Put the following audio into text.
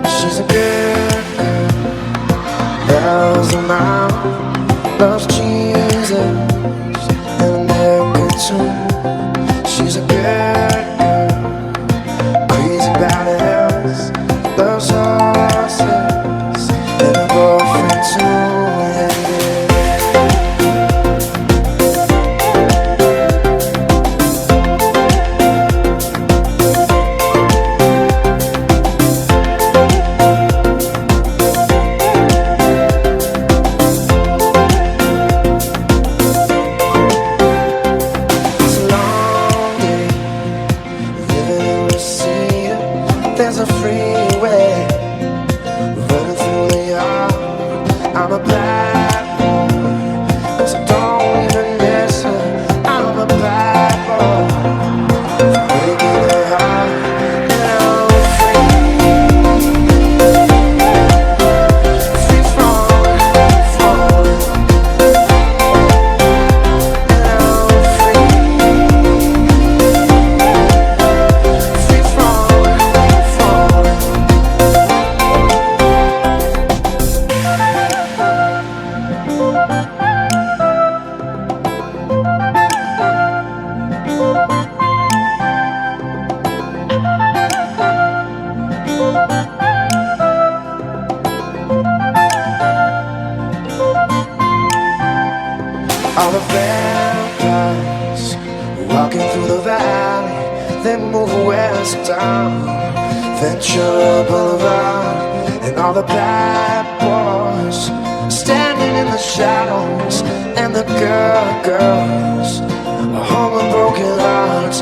She's a good girl, loves her mom, loves Jesus, and they're good too. She's a good girl, crazy about hills, loves horses, and a boyfriend too. There's a freeway running through the yard. I'm a bad boy, so don't even listen. I'm a bad boy, breaking her heart, and I'm free falling, falling, and I'm free falling. All the vampires walking through the valley, they move west down Ventura Boulevard, and all the bad boys standing in the shadows, and the girls are home with broken hearts.